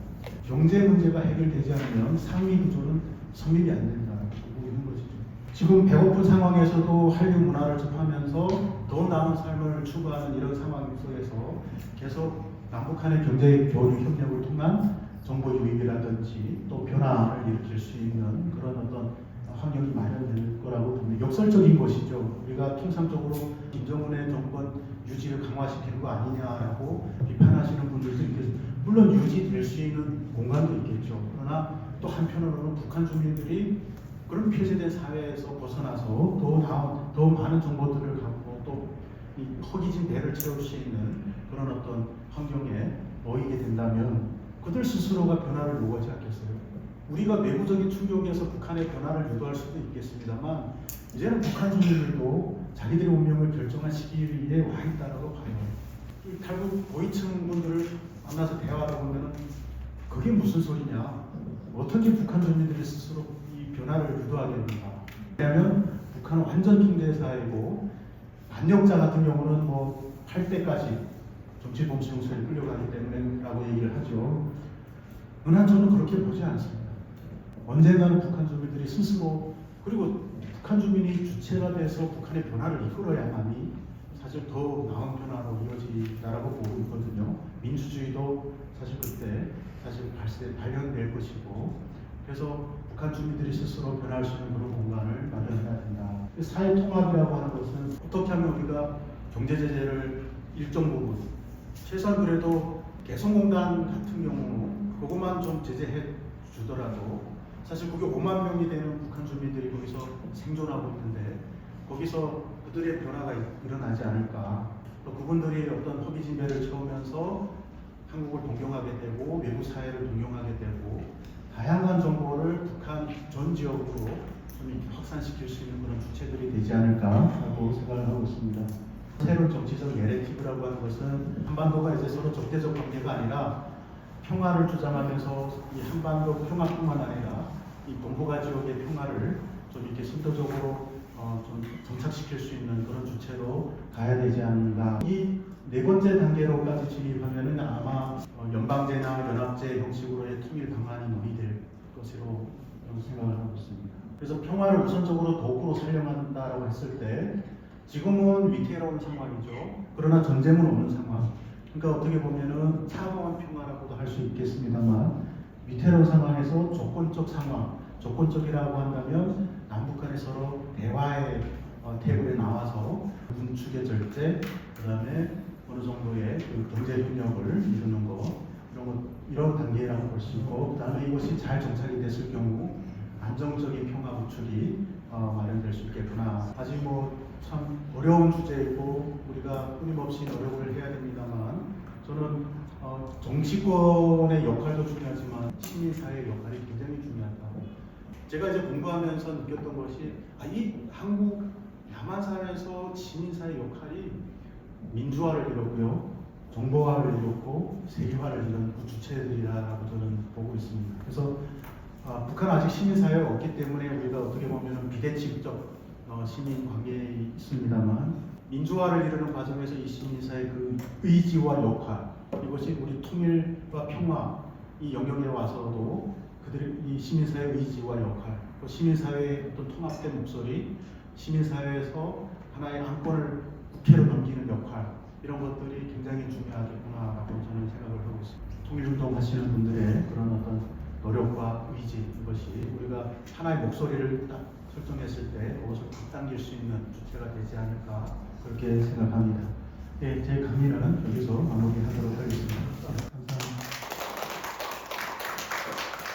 경제 문제가 해결되지 않으면 상위 구조는 성립이 안 된다고 보고 있는 것이죠. 지금 배고픈 상황에서도 한류 문화를 접하면서 더 나은 삶을 추구하는 이런 상황 속에서 계속 남북한의 경제 교류 협력을 통한 정보 유입이라든지 또 변화를 일으킬 수 있는 그런 어떤 환경이 마련될 거라고 봅니다. 역설적인 것이죠. 우리가 통상적으로 김정은의 정권 유지를 강화시키는 거 아니냐라고 비판하시는 분들도 있겠습니다. 물론 유지될 수 있는 공간도 있겠죠. 그러나 또 한편으로는 북한 주민들이 그런 폐쇄된 사회에서 벗어나서 더 많은 정보들을 갖고 또 이 허기진 배를 채울 수 있는 그런 어떤 환경에 놓이게 된다면 그들 스스로가 변화를 요구하지 않겠어요? 우리가 내부적인 충격에서 북한의 변화를 유도할 수도 있겠습니다만 이제는 북한 주민들도 자기들의 운명을 결정할 시기에 와 있다고 봐요. 결국 고위층 분들을 만나서 대화하다 보면 그게 무슨 소리냐? 어떻게 북한 주민들이 스스로 이 변화를 유도하겠는가? 왜냐하면 북한은 완전 통제 사회고 반역자 같은 경우는 뭐 할 때까지 정치범죄용소에 끌려가기 때문에라고 얘기를 하죠. 그러나 저는 그렇게 보지 않습니다. 언젠가는 북한 주민들이 스스로, 그리고 북한 주민이 주체가 돼서 북한의 변화를 이끌어야만이 사실 더 나은 변화로 이루어지다라고 보고 있거든요. 민주주의도 사실 그때 발현될 것이고, 그래서 북한 주민들이 스스로 변화할 수 있는 그런 공간을 마련해야 된다. 사회 통합이라고 하는 것은 어떻게 하면 우리가 경제 제재를 일정 부분 최소한 그래도 개성공단 같은 경우 그것만 좀 제재해 주더라도 사실 그게 5만 명이 되는 북한 주민들이 거기서 생존하고 있는데 거기서 그들의 변화가 일어나지 않을까. 또 그분들이 어떤 허비진배를 채우면서 한국을 동경하게 되고 외국 사회를 동경하게 되고 다양한 정보를 북한 전 지역으로 좀 이렇게 확산시킬 수 있는 그런 주체들이 되지 않을까 하고 생각을 하고 있습니다. 새로운 정치적 내레티브라고 하는 것은 한반도가 이제 서로 적대적 관계가 아니라 평화를 주장하면서 이 한반도 평화뿐만 아니라 이 동북아 지역의 평화를 좀 이렇게 선도적으로 좀 정착시킬 수 있는 그런 주체로 가야 되지 않는가. 이 네 번째 단계로까지 진입하면은 아마 연방제나 연합제 형식으로의 통일 방안이 논의될 것으로 생각을 하고 있습니다. 그래서 평화를 우선적으로 도구로 사용한다라고 했을 때 지금은 위태로운 상황이죠. 그러나 전쟁은 없는 상황. 그러니까 어떻게 보면은 차가운 평화라고도 할 수 있겠습니다만 위태로운 상황에서 조건적 상황, 조건적이라고 한다면 남북한이 서로 대화의 테이블에 나와서 군축의 절제, 그다음에 어느 정도의 그 경제 협력을 이루는 거 이런 단계라고 볼 수 있고, 그다음에 이것이 잘 정착이 됐을 경우 안정적인 평화 구축이 마련될 수 있겠구나. 아직 뭐 참 어려운 주제이고 우리가 끊임없이 노력을 해야 됩니다만 저는 정치권의 역할도 중요하지만 시민사회의 역할이 굉장히 중요하다고. 제가 이제 공부하면서 느꼈던 것이 이 한국 남한산에서 시민사회 역할이 민주화를 이뤘고요, 정보화를 이뤘고 세계화를 이룬 그 주체들이라고 저는 보고 있습니다. 그래서 북한 아직 시민사회가 없기 때문에 우리가 어떻게 보면 비대칭적 시민 관계에 있습니다만 민주화를 이루는 과정에서 이 시민사회 그 의지와 역할, 이것이 우리 통일과 평화 이 영역에 와서도 그들의 이 시민사회의 의지와 역할, 또 시민사회의 어떤 통합된 목소리, 시민사회에서 하나의 안건을 국회로 넘기는 역할, 이런 것들이 굉장히 중요하겠구나라고 저는 생각을 하고 있습니다. 통일운동 하시는 분들의 그런 어떤 노력과 의지, 이것이 우리가 하나의 목소리를 딱 설정했을 때 그것을 앞당길 수 있는 주체가 되지 않을까 그렇게 생각합니다. 네, 제 강의는 여기서 마무리하도록 하겠습니다.